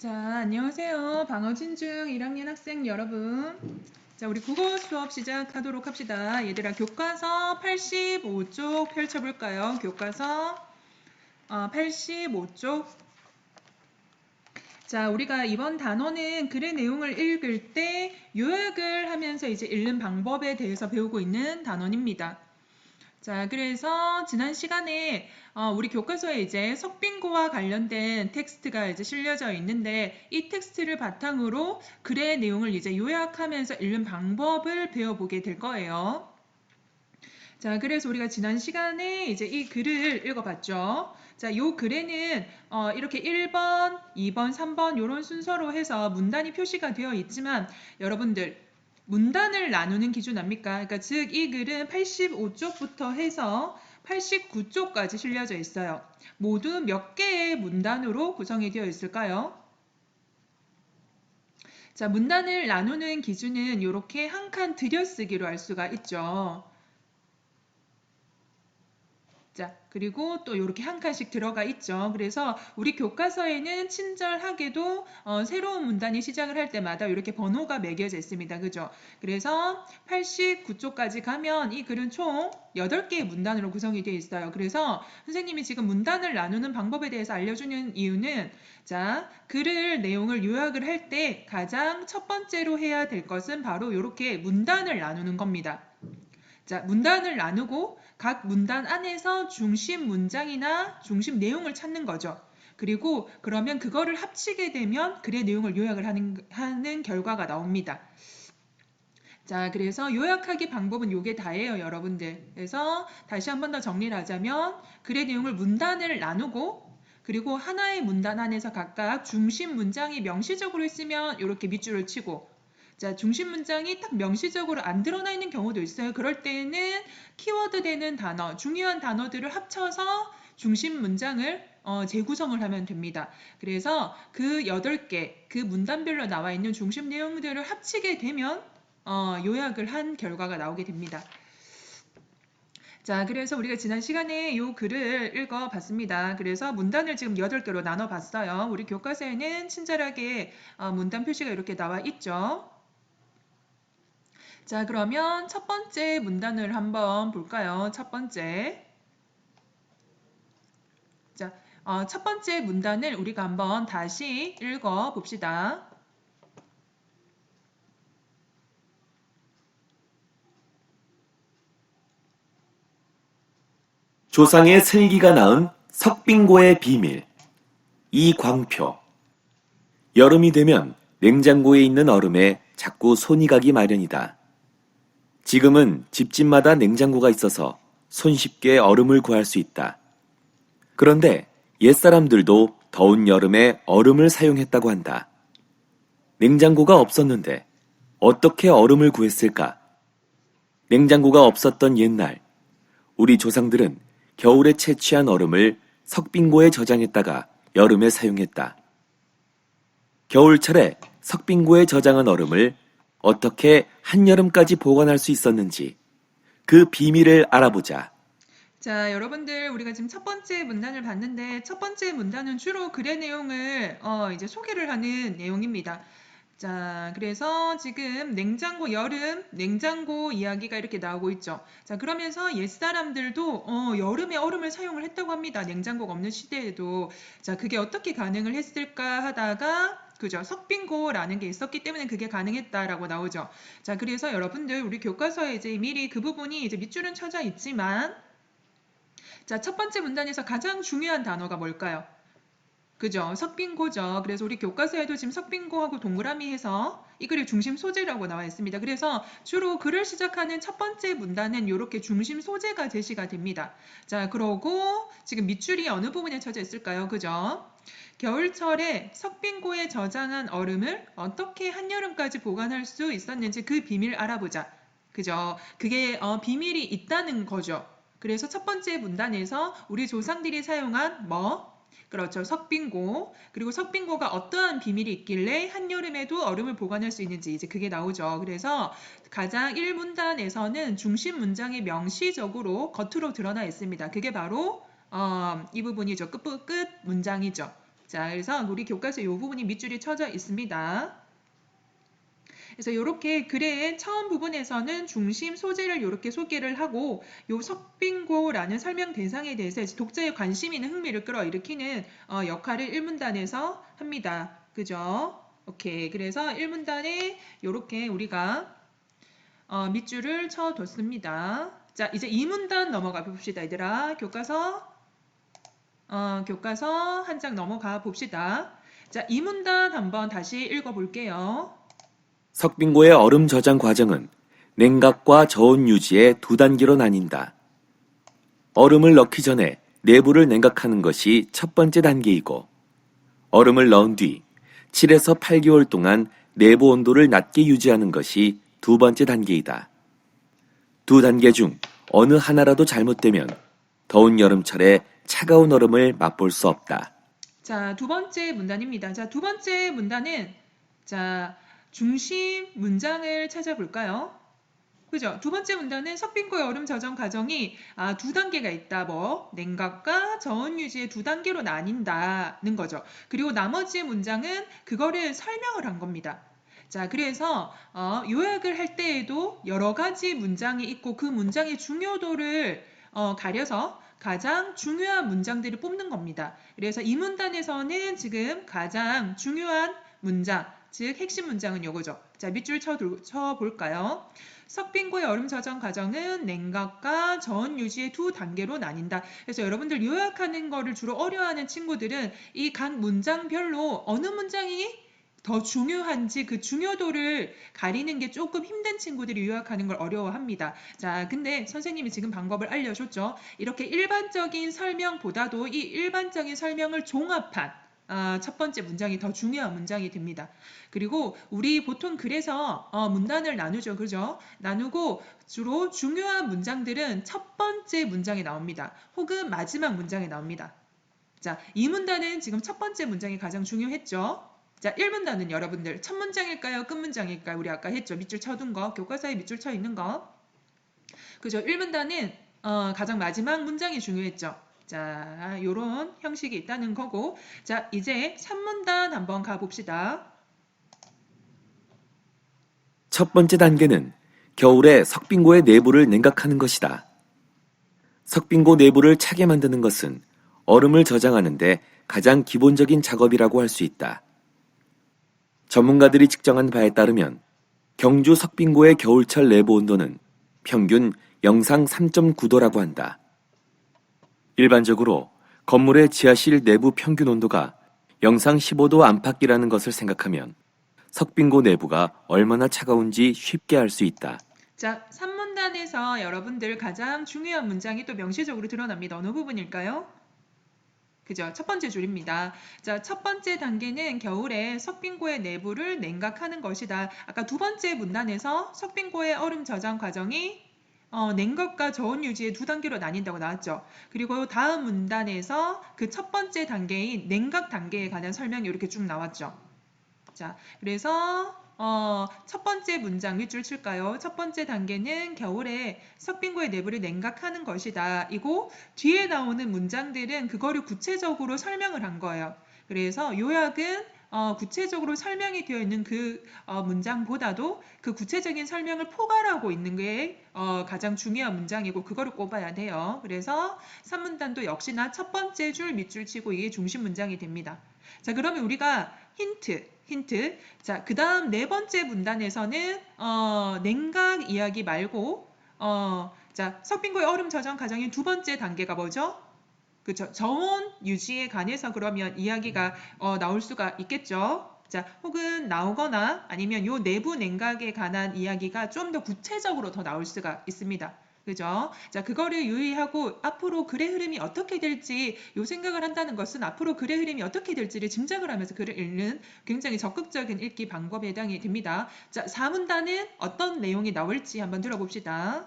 자, 안녕하세요. 방어진중 1학년 학생 여러분. 자, 우리 국어 수업 시작하도록 합시다. 얘들아, 교과서 85쪽 펼쳐볼까요? 교과서 85쪽. 자, 우리가 이번 단어는 글의 내용을 읽을 때 요약을 하면서 이제 읽는 방법에 대해서 배우고 있는 단원입니다. 자, 그래서 지난 시간에 우리 교과서에 이제 석빙고와 관련된 텍스트가 이제 실려져 있는데 이 텍스트를 바탕으로 글의 내용을 이제 요약하면서 읽는 방법을 배워보게 될 거예요. 자, 그래서 우리가 지난 시간에 이제 이 글을 읽어봤죠. 자, 요 글에는 이렇게 1번, 2번, 3번 이런 순서로 해서 문단이 표시가 되어 있지만 여러분들 문단을 나누는 기준 압니까? 그러니까 즉 이 글은 85쪽부터 해서 89쪽까지 실려져 있어요. 모두 몇 개의 문단으로 구성이 되어 있을까요? 자, 문단을 나누는 기준은 이렇게 한 칸 들여쓰기로 할 수가 있죠. 자, 그리고 또 이렇게 한 칸씩 들어가 있죠. 그래서 우리 교과서에는 친절하게도 새로운 문단이 시작을 할 때마다 이렇게 번호가 매겨져 있습니다. 그죠? 그래서 89쪽까지 가면 이 글은 총 8개의 문단으로 구성이 되어 있어요. 그래서 선생님이 지금 문단을 나누는 방법에 대해서 알려주는 이유는 자, 글을 내용을 요약을 할 때 가장 첫 번째로 해야 될 것은 바로 이렇게 문단을 나누는 겁니다. 자, 문단을 나누고 각 문단 안에서 중심 문장이나 중심 내용을 찾는 거죠. 그리고 그러면 그거를 합치게 되면 글의 내용을 요약을 하는 결과가 나옵니다. 자, 그래서 요약하기 방법은 요게 다예요, 여러분들. 그래서 다시 한 번 더 정리를 하자면 글의 내용을 문단을 나누고 그리고 하나의 문단 안에서 각각 중심 문장이 명시적으로 있으면 이렇게 밑줄을 치고 자, 중심 문장이 딱 명시적으로 안 드러나 있는 경우도 있어요. 그럴 때는 키워드 되는 단어, 중요한 단어들을 합쳐서 중심 문장을 재구성을 하면 됩니다. 그래서 그 8개, 그 문단별로 나와 있는 중심 내용들을 합치게 되면 요약을 한 결과가 나오게 됩니다. 자, 그래서 우리가 지난 시간에 이 글을 읽어봤습니다. 그래서 문단을 지금 8개로 나눠봤어요. 우리 교과서에는 친절하게 문단 표시가 이렇게 나와 있죠. 자, 그러면 첫 번째 문단을 한번 볼까요? 첫 번째. 자, 첫 번째 문단을 우리가 한번 다시 읽어 봅시다. 조상의 슬기가 낳은 석빙고의 비밀. 이광표. 여름이 되면 냉장고에 있는 얼음에 자꾸 손이 가기 마련이다. 지금은 집집마다 냉장고가 있어서 손쉽게 얼음을 구할 수 있다. 그런데 옛사람들도 더운 여름에 얼음을 사용했다고 한다. 냉장고가 없었는데 어떻게 얼음을 구했을까? 냉장고가 없었던 옛날, 우리 조상들은 겨울에 채취한 얼음을 석빙고에 저장했다가 여름에 사용했다. 겨울철에 석빙고에 저장한 얼음을 어떻게 한여름까지 보관할 수 있었는지 그 비밀을 알아보자. 자, 여러분들 우리가 지금 첫 번째 문단을 봤는데 첫 번째 문단은 주로 글의 내용을 이제 소개를 하는 내용입니다. 자, 그래서 지금 냉장고, 여름 냉장고 이야기가 이렇게 나오고 있죠. 자, 그러면서 옛사람들도 여름에 얼음을 사용을 했다고 합니다. 냉장고가 없는 시대에도. 자, 그게 어떻게 가능을 했을까 하다가 그죠. 석빙고라는 게 있었기 때문에 그게 가능했다라고 나오죠. 자, 그래서 여러분들 우리 교과서에 이제 미리 그 부분이 이제 밑줄은 쳐져 있지만 자, 첫 번째 문단에서 가장 중요한 단어가 뭘까요? 그죠? 석빙고죠. 그래서 우리 교과서에도 지금 석빙고하고 동그라미 해서 이 글의 중심 소재라고 나와 있습니다. 그래서 주로 글을 시작하는 첫 번째 문단은 이렇게 중심 소재가 제시가 됩니다. 자, 그러고 지금 밑줄이 어느 부분에 쳐져 있을까요? 그죠? 겨울철에 석빙고에 저장한 얼음을 어떻게 한여름까지 보관할 수 있었는지 그 비밀 알아보자. 그죠? 그게 비밀이 있다는 거죠. 그래서 첫 번째 문단에서 우리 조상들이 사용한 그렇죠. 석빙고. 그리고 석빙고가 어떠한 비밀이 있길래 한여름에도 얼음을 보관할 수 있는지 이제 그게 나오죠. 그래서 가장 1문단에서는 중심 문장이 명시적으로 겉으로 드러나 있습니다. 그게 바로 이 부분이죠. 끝 문장이죠. 자, 그래서 우리 교과서 이 부분이 밑줄이 쳐져 있습니다. 그래서 이렇게 글의 처음 부분에서는 중심 소재를 이렇게 소개를 하고 요 석빙고라는 설명 대상에 대해서 독자의 관심 있는 흥미를 끌어일으키는 역할을 1문단에서 합니다. 그죠? 오케이. 그래서 1문단에 이렇게 우리가 밑줄을 쳐뒀습니다. 자, 이제 2문단 넘어가 봅시다, 얘들아. 교과서 한 장 넘어가 봅시다. 자, 2문단 한번 다시 읽어볼게요. 석빙고의 얼음 저장 과정은 냉각과 저온 유지의 두 단계로 나뉜다. 얼음을 넣기 전에 내부를 냉각하는 것이 첫 번째 단계이고, 얼음을 넣은 뒤 7에서 8개월 동안 내부 온도를 낮게 유지하는 것이 두 번째 단계이다. 두 단계 중 어느 하나라도 잘못되면 더운 여름철에 차가운 얼음을 맛볼 수 없다. 자, 두 번째 문단입니다. 자, 두 번째 문단은 자, 중심 문장을 찾아볼까요? 그죠? 두 번째 문단은 석빙고의 얼음 저장 과정이 두 단계가 있다. 뭐 냉각과 저온 유지의 두 단계로 나뉜다는 거죠. 그리고 나머지 문장은 그거를 설명을 한 겁니다. 자, 그래서 요약을 할 때에도 여러 가지 문장이 있고 그 문장의 중요도를 가려서 가장 중요한 문장들을 뽑는 겁니다. 그래서 이 문단에서는 지금 가장 중요한 문장, 즉 핵심 문장은 요거죠. 자, 밑줄 쳐볼까요? 석빙고의 얼음 저장 과정은 냉각과 저온 유지의 두 단계로 나뉜다. 그래서 여러분들 요약하는 거를 주로 어려워하는 친구들은 이 각 문장별로 어느 문장이 더 중요한지 그 중요도를 가리는 게 조금 힘든 친구들이 요약하는 걸 어려워합니다. 자, 근데 선생님이 지금 방법을 알려줬죠. 이렇게 일반적인 설명보다도 이 일반적인 설명을 종합한 첫 번째 문장이 더 중요한 문장이 됩니다. 그리고 우리 보통 그래서 문단을 나누죠. 그죠? 나누고 주로 중요한 문장들은 첫 번째 문장에 나옵니다. 혹은 마지막 문장에 나옵니다. 자, 이 문단은 지금 첫 번째 문장이 가장 중요했죠. 자, 1문단은 여러분들 첫 문장일까요? 끝 문장일까요? 우리 아까 했죠. 밑줄 쳐둔 거. 교과서에 밑줄 쳐 있는 거. 그죠? 1문단은 가장 마지막 문장이 중요했죠. 자, 요런 형식이 있다는 거고. 자, 이제 3문단 한번 가봅시다. 첫 번째 단계는 겨울에 석빙고의 내부를 냉각하는 것이다. 석빙고 내부를 차게 만드는 것은 얼음을 저장하는데 가장 기본적인 작업이라고 할 수 있다. 전문가들이 측정한 바에 따르면 경주 석빙고의 겨울철 내부 온도는 평균 영상 3.9도라고 한다. 일반적으로 건물의 지하실 내부 평균 온도가 영상 15도 안팎이라는 것을 생각하면 석빙고 내부가 얼마나 차가운지 쉽게 알 수 있다. 자, 3문단에서 여러분들 가장 중요한 문장이 또 명시적으로 드러납니다. 어느 부분일까요? 그죠? 첫 번째 줄입니다. 자, 첫 번째 단계는 겨울에 석빙고의 내부를 냉각하는 것이다. 아까 두 번째 문단에서 석빙고의 얼음 저장 과정이 냉각과 저온 유지의 두 단계로 나뉜다고 나왔죠. 그리고 다음 문단에서 그 첫 번째 단계인 냉각 단계에 관한 설명이 이렇게 쭉 나왔죠. 자, 그래서 첫 번째 문장 밑줄 칠까요? 첫 번째 단계는 겨울에 석빙고의 내부를 냉각하는 것이다. 이고 뒤에 나오는 문장들은 그거를 구체적으로 설명을 한 거예요. 그래서 요약은 구체적으로 설명이 되어 있는 그 문장보다도 그 구체적인 설명을 포괄하고 있는 게 가장 중요한 문장이고 그거를 꼽아야 돼요. 그래서 3문단도 역시나 첫 번째 줄 밑줄 치고 이게 중심 문장이 됩니다. 자, 그러면 우리가 힌트. 자, 그 다음 네 번째 문단에서는 냉각 이야기 말고 자, 석빙고의 얼음 저장 과정의 두 번째 단계가 뭐죠? 그렇죠. 저온 유지에 관해서 그러면 이야기가 나올 수가 있겠죠. 자, 혹은 나오거나 아니면 요 내부 냉각에 관한 이야기가 좀 더 구체적으로 더 나올 수가 있습니다. 그죠? 자, 그거를 유의하고 앞으로 글의 흐름이 어떻게 될지 요 생각을 한다는 것은 앞으로 글의 흐름이 어떻게 될지를 짐작을 하면서 글을 읽는 굉장히 적극적인 읽기 방법에 해당이 됩니다. 자, 4문단은 어떤 내용이 나올지 한번 들어봅시다.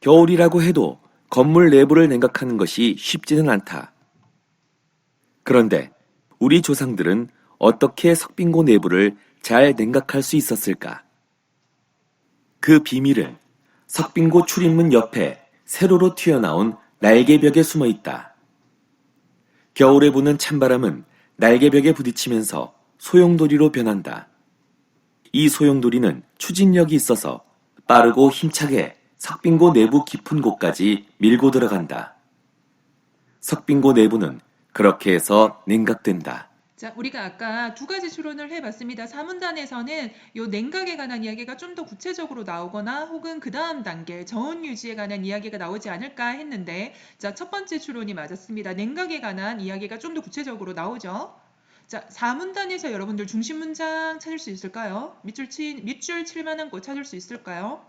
겨울이라고 해도 건물 내부를 냉각하는 것이 쉽지는 않다. 그런데 우리 조상들은 어떻게 석빙고 내부를 잘 냉각할 수 있었을까? 그 비밀은 석빙고 출입문 옆에 세로로 튀어나온 날개벽에 숨어 있다. 겨울에 부는 찬바람은 날개벽에 부딪히면서 소용돌이로 변한다. 이 소용돌이는 추진력이 있어서 빠르고 힘차게 석빙고 내부 깊은 곳까지 밀고 들어간다. 석빙고 내부는 그렇게 해서 냉각된다. 자, 우리가 아까 두 가지 추론을 해봤습니다. 사문단에서는 요 냉각에 관한 이야기가 좀 더 구체적으로 나오거나 혹은 그 다음 단계 저온 유지에 관한 이야기가 나오지 않을까 했는데, 자, 첫 번째 추론이 맞았습니다. 냉각에 관한 이야기가 좀 더 구체적으로 나오죠. 자, 사문단에서 여러분들 중심 문장 찾을 수 있을까요? 밑줄 칠 만한 곳 찾을 수 있을까요?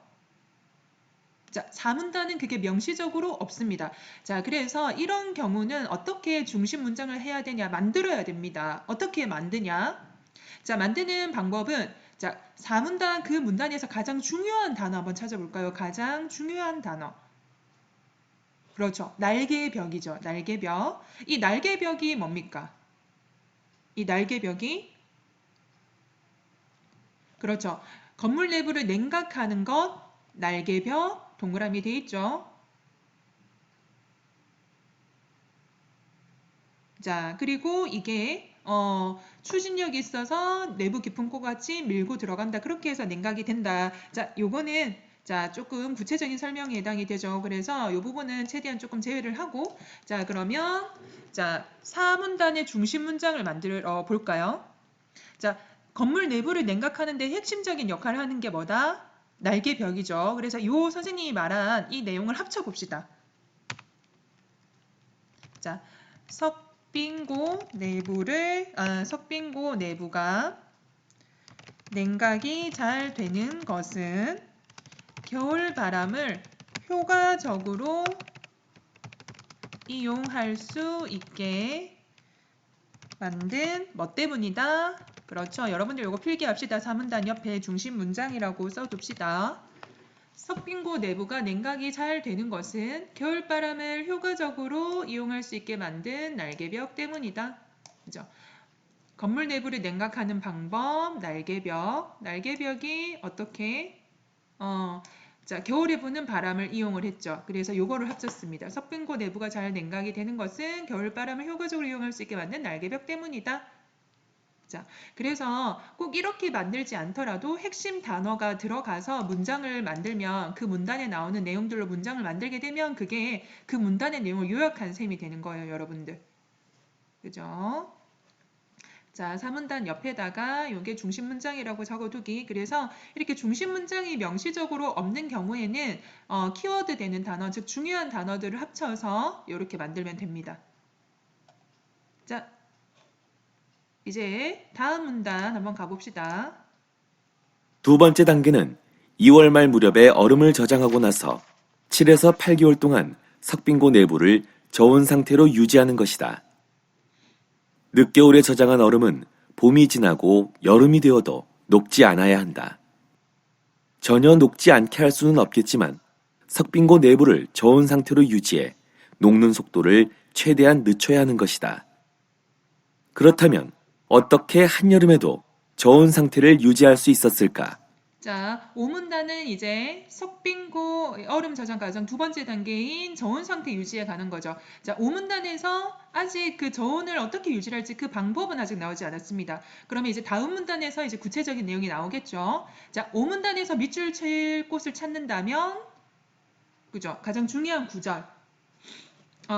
자, 사문단은 그게 명시적으로 없습니다. 자, 그래서 이런 경우는 어떻게 중심 문장을 해야 되냐? 만들어야 됩니다. 어떻게 만드냐? 자, 만드는 방법은, 자, 사문단 그 문단에서 가장 중요한 단어 한번 찾아볼까요? 가장 중요한 단어. 그렇죠. 날개벽이죠. 날개벽. 이 날개벽이 뭡니까? 이 날개벽이, 그렇죠. 건물 내부를 냉각하는 것, 날개벽, 동그라미 돼 있죠. 자, 그리고 이게 추진력이 있어서 내부 깊은 곳같이 밀고 들어간다. 그렇게 해서 냉각이 된다. 자, 요거는 자, 조금 구체적인 설명에 해당이 되죠. 그래서 이 부분은 최대한 조금 제외를 하고, 자, 그러면 자, 사문단의 중심 문장을 만들어 볼까요? 자, 건물 내부를 냉각하는 데 핵심적인 역할을 하는 게 뭐다? 날개벽이죠. 그래서 요 선생님이 말한 이 내용을 합쳐 봅시다. 자, 석빙고 내부가 냉각이 잘 되는 것은 겨울 바람을 효과적으로 이용할 수 있게 만든 뭐 때문이다. 그렇죠. 여러분들 이거 필기합시다. 사문단 옆에 중심 문장이라고 써둡시다. 석빙고 내부가 냉각이 잘 되는 것은 겨울바람을 효과적으로 이용할 수 있게 만든 날개벽 때문이다. 그죠? 건물 내부를 냉각하는 방법, 날개벽. 날개벽이 어떻게? 자, 겨울에 부는 바람을 이용을 했죠. 그래서 요거를 합쳤습니다. 석빙고 내부가 잘 냉각이 되는 것은 겨울바람을 효과적으로 이용할 수 있게 만든 날개벽 때문이다. 자, 그래서 꼭 이렇게 만들지 않더라도 핵심 단어가 들어가서 문장을 만들면 그 문단에 나오는 내용들로 문장을 만들게 되면 그게 그 문단의 내용을 요약한 셈이 되는 거예요, 여러분들. 그죠? 자, 사문단 옆에다가 이게 중심 문장이라고 적어두기. 그래서 이렇게 중심 문장이 명시적으로 없는 경우에는 키워드 되는 단어, 즉 중요한 단어들을 합쳐서 이렇게 만들면 됩니다. 자, 이제 다음 문단 한번 가봅시다. 두 번째 단계는 2월 말 무렵에 얼음을 저장하고 나서 7에서 8개월 동안 석빙고 내부를 저온 상태로 유지하는 것이다. 늦겨울에 저장한 얼음은 봄이 지나고 여름이 되어도 녹지 않아야 한다. 전혀 녹지 않게 할 수는 없겠지만 석빙고 내부를 저온 상태로 유지해 녹는 속도를 최대한 늦춰야 하는 것이다. 그렇다면 어떻게 한여름에도 저온 상태를 유지할 수 있었을까? 자, 오문단은 이제 석빙고 얼음 저장 과정 두 번째 단계인 저온 상태 유지에 가는 거죠. 자, 오문단에서 아직 그 저온을 어떻게 유지할지 그 방법은 아직 나오지 않았습니다. 그러면 이제 다음 문단에서 이제 구체적인 내용이 나오겠죠. 자, 오문단에서 밑줄 칠 곳을 찾는다면, 그죠? 가장 중요한 구절.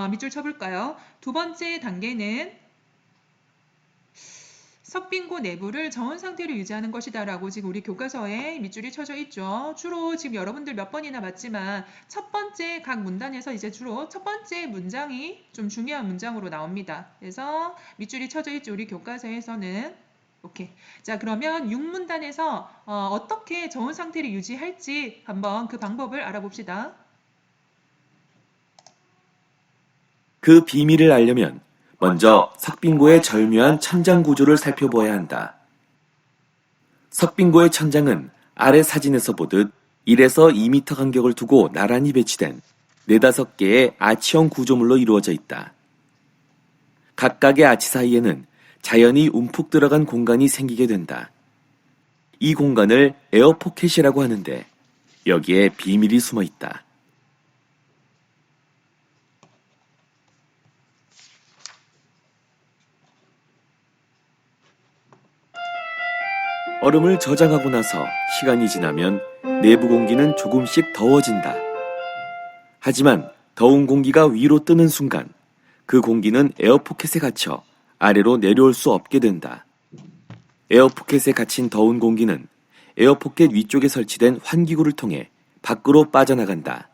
밑줄 쳐볼까요? 두 번째 단계는 석빙고 내부를 저온 상태로 유지하는 것이다 라고 지금 우리 교과서에 밑줄이 쳐져 있죠. 주로 지금 여러분들 몇 번이나 봤지만 첫 번째 각 문단에서 이제 주로 첫 번째 문장이 좀 중요한 문장으로 나옵니다. 그래서 밑줄이 쳐져 있죠. 우리 교과서에서는. 오케이. 자, 그러면 6문단에서 어떻게 저온 상태를 유지할지 한번 그 방법을 알아봅시다. 그 비밀을 알려면 먼저 석빙고의 절묘한 천장 구조를 살펴보아야 한다. 석빙고의 천장은 아래 사진에서 보듯 1에서 2m 간격을 두고 나란히 배치된 4-5개의 아치형 구조물로 이루어져 있다. 각각의 아치 사이에는 자연히 움푹 들어간 공간이 생기게 된다. 이 공간을 에어포켓이라고 하는데 여기에 비밀이 숨어 있다. 얼음을 저장하고 나서 시간이 지나면 내부 공기는 조금씩 더워진다. 하지만 더운 공기가 위로 뜨는 순간 그 공기는 에어포켓에 갇혀 아래로 내려올 수 없게 된다. 에어포켓에 갇힌 더운 공기는 에어포켓 위쪽에 설치된 환기구를 통해 밖으로 빠져나간다.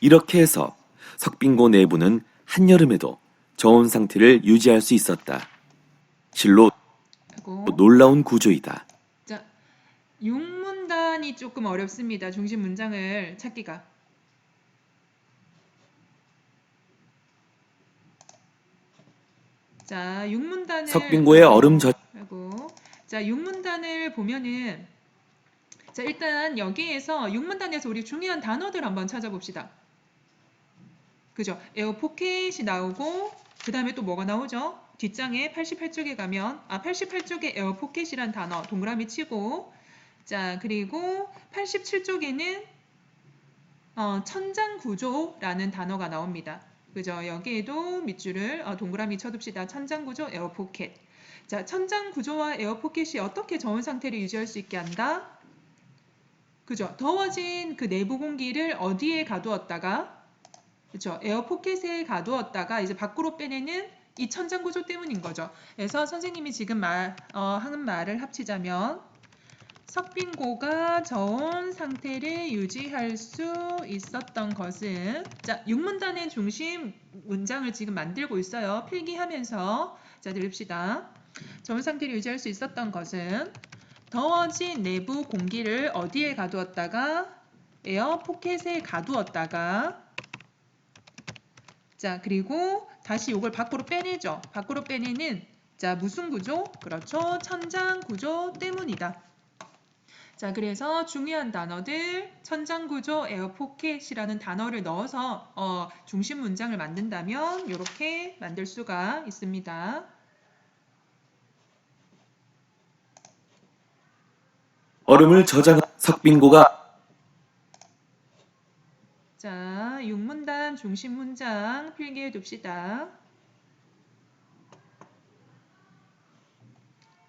이렇게 해서 석빙고 내부는 한여름에도 저온 상태를 유지할 수 있었다. 실로 하고 놀라운 구조이다. 자, 육문단이 조금 어렵습니다. 중심 문장을 찾기가. 자, 육문단을 석빙고의 얼음 하고 자, 육문단을 보면은 자, 일단 여기에서 육문단에서 우리 중요한 단어들 한번 찾아봅시다. 그죠? 에어포켓이 나오고 그 다음에 또 뭐가 나오죠? 뒷장에 88쪽에 가면 88쪽에 에어포켓이란 단어 동그라미 치고 자, 그리고 87쪽에는 천장 구조라는 단어가 나옵니다. 그죠? 여기에도 밑줄을 동그라미 쳐둡시다. 천장 구조 에어포켓. 자, 천장 구조와 에어포켓이 어떻게 저온 상태를 유지할 수 있게 한다? 그죠? 더워진 그 내부 공기를 어디에 가두었다가 그죠? 에어포켓에 가두었다가 이제 밖으로 빼내는 이 천장 구조 때문인 거죠. 그래서 선생님이 지금 하는 말을 합치자면 석빙고가 저온 상태를 유지할 수 있었던 것은 자, 육문단의 중심 문장을 지금 만들고 있어요. 필기하면서 자, 들읍시다. 저온 상태를 유지할 수 있었던 것은 더워진 내부 공기를 어디에 가두었다가 에어포켓에 가두었다가 자, 그리고 다시 이걸 밖으로 빼내죠. 밖으로 빼내는 자, 무슨 구조? 그렇죠. 천장 구조 때문이다. 자, 그래서 중요한 단어들 천장 구조 에어포켓이라는 단어를 넣어서 중심 문장을 만든다면 이렇게 만들 수가 있습니다. 얼음을 저장한 석빙고가 자, 6문단 중심 문장 필기해 둡시다.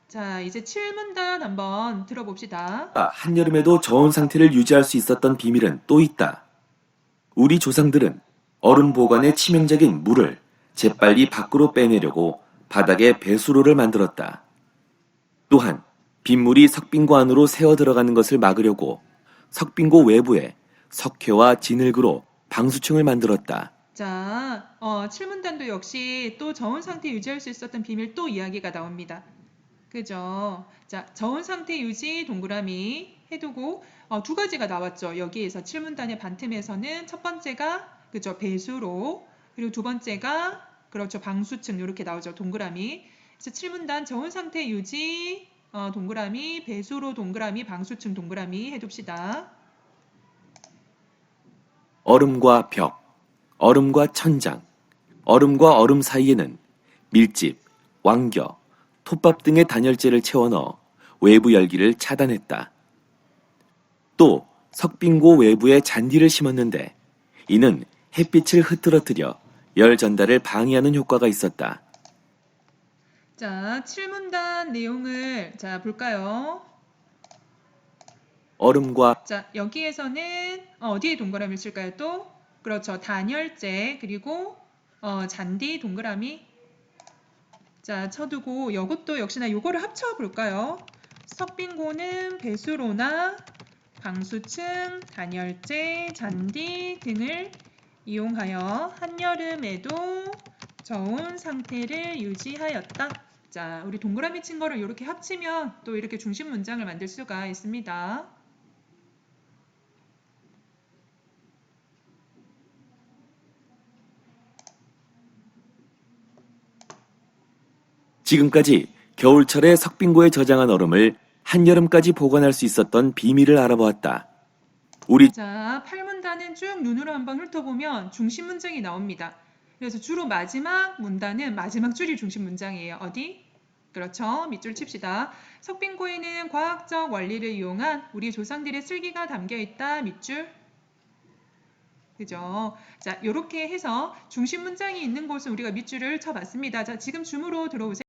자, 이제 7문단 한번 들어봅시다. 한여름에도 저온 상태를 유지할 수 있었던 비밀은 또 있다. 우리 조상들은 얼음 보관에 치명적인 물을 재빨리 밖으로 빼내려고 바닥에 배수로를 만들었다. 또한 빗물이 석빙고 안으로 새어 들어가는 것을 막으려고 석빙고 외부에 석회와 진흙으로 방수층을 만들었다. 자, 7문단도 역시 또 저온 상태 유지할 수 있었던 비밀 또 이야기가 나옵니다. 그죠? 자, 저온 상태 유지 동그라미 해두고 두 가지가 나왔죠. 여기에서 7문단의 반틈에서는 첫 번째가 그죠? 배수로 그리고 두 번째가 그렇죠. 방수층 이렇게 나오죠. 동그라미. 그래서 7문단 저온 상태 유지 동그라미 배수로 동그라미 방수층 동그라미 해둡시다. 얼음과 벽, 얼음과 천장, 얼음과 얼음 사이에는 밀집, 왕겨, 톱밥 등의 단열재를 채워 넣어 외부 열기를 차단했다. 또 석빙고 외부에 잔디를 심었는데 이는 햇빛을 흐트러뜨려 열 전달을 방해하는 효과가 있었다. 자, 7문단 내용을 자, 볼까요? 얼음과 자, 여기에서는 어디에 동그라미를 칠까요? 또 그렇죠. 단열재 그리고 잔디 동그라미 자, 쳐두고 이것도 역시나 요거를 합쳐 볼까요? 석빙고는 배수로나 방수층, 단열재, 잔디 등을 이용하여 한여름에도 저온 상태를 유지하였다. 자, 우리 동그라미 친 거를 이렇게 합치면 또 이렇게 중심 문장을 만들 수가 있습니다. 지금까지 겨울철에 석빙고에 저장한 얼음을 한여름까지 보관할 수 있었던 비밀을 알아보았다. 우리 자, 8문단은 쭉 눈으로 한번 훑어보면 중심 문장이 나옵니다. 그래서 주로 마지막 문단은 마지막 줄이 중심 문장이에요. 어디? 그렇죠. 밑줄 칩시다. 석빙고에는 과학적 원리를 이용한 우리 조상들의 슬기가 담겨 있다. 밑줄. 그죠? 자, 이렇게 해서 중심 문장이 있는 곳은 우리가 밑줄을 쳐봤습니다. 자, 지금 줌으로 들어오세요.